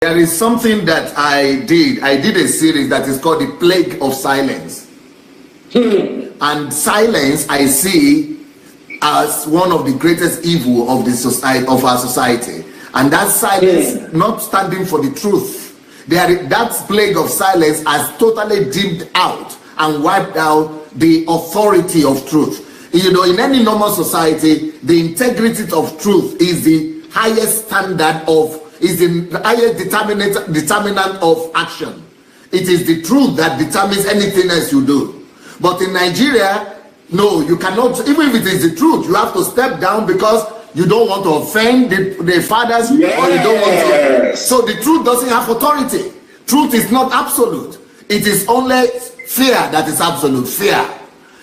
There is something that I did. I did a series that is called The Plague of Silence. And silence I see as one of the greatest evil of the society, of our society. And that silence not standing for the truth. That plague of silence has totally dimmed out and wiped out the authority of truth. You know, in any normal society, the integrity of truth is the highest standard of, is the highest determinant of action. It is the truth that determines anything else you do. But in Nigeria, no, you cannot, even if it is the truth, you have to step down because you don't want to offend the fathers, or you don't want to. So the truth doesn't have authority. Truth is not absolute. It is only fear that is absolute, fear.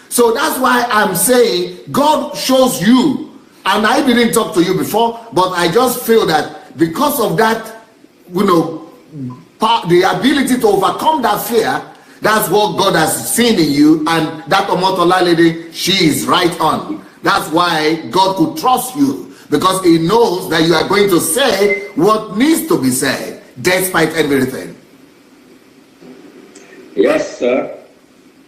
So that's why I'm saying God shows you, and I didn't talk to you before, but I just feel that because of that, you know, the ability to overcome that fear, that's what God has seen in you, and that Omotola lady, she is right on. That's why God could trust you, because he knows that you are going to say what needs to be said, despite everything. Yes, sir.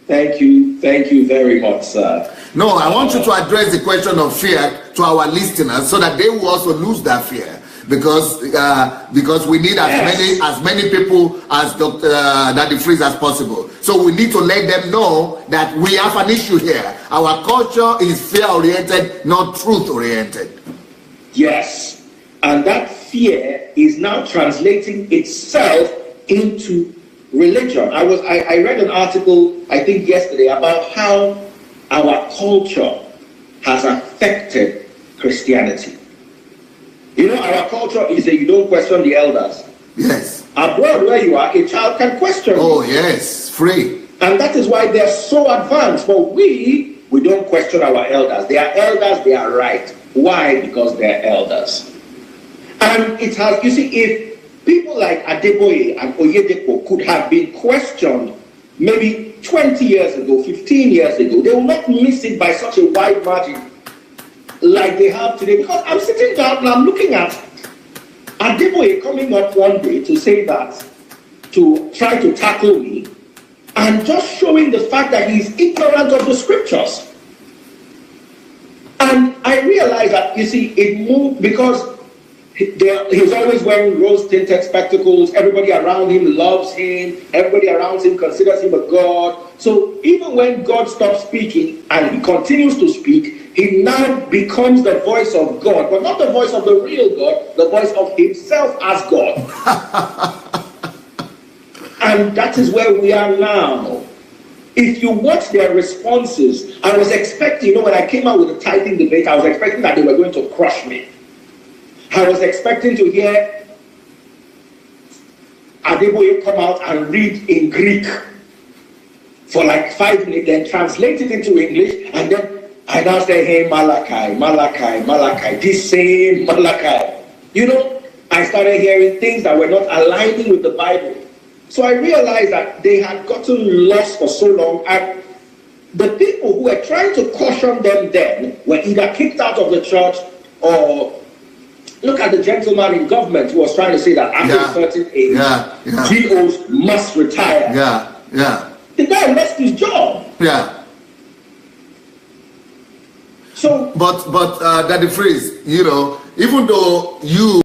Thank you very much, sir. No, I want you to address the question of fear to our listeners so that they will also lose that fear, because we need as many people as Dr. Daddy Freeze as possible. So we need to let them know that we have an issue here. Our culture is fear-oriented, not truth-oriented. Yes, and that fear is now translating itself into religion. I read an article, I think yesterday, about how our culture has affected Christianity. You know, our culture is that you don't question the elders. Yes. Abroad where you are, a child can question. Oh yes, free. And that is why they're so advanced. But we don't question our elders. They are elders, they are right. Why? Because they're elders. And it has, you see, if people like Adeboye and Oyedepo could have been questioned maybe 20 years ago, 15 years ago, they will not miss it by such a wide margin like they have today. Because I'm sitting down and I'm looking at Adeboye coming up one day to say that, to try to tackle me, and just showing the fact that he's ignorant of the scriptures. And I realized that, you see, it moved because he's always wearing rose-tinted spectacles. Everybody around him loves him. Everybody around him considers him a god. So even when God stops speaking and he continues to speak, he now becomes the voice of God, but not the voice of the real God, the voice of himself as God. And that is where we are now. If you watch their responses, I was expecting, you know, when I came out with the tithing debate, I was expecting that they were going to crush me. I was expecting to hear Adeboye come out and read in Greek for like 5 minutes, then translate it into English, and then I now say, hey, Malachi, Malachi, Malachi, this same Malachi. You know, I started hearing things that were not aligning with the Bible. So I realized that they had gotten lost for so long, and the people who were trying to caution them then were either kicked out of the church, or look at the gentleman in government who was trying to say that after a certain age, GOs must retire. The guy lost his job. So, but Daddy Freeze, you know, even though you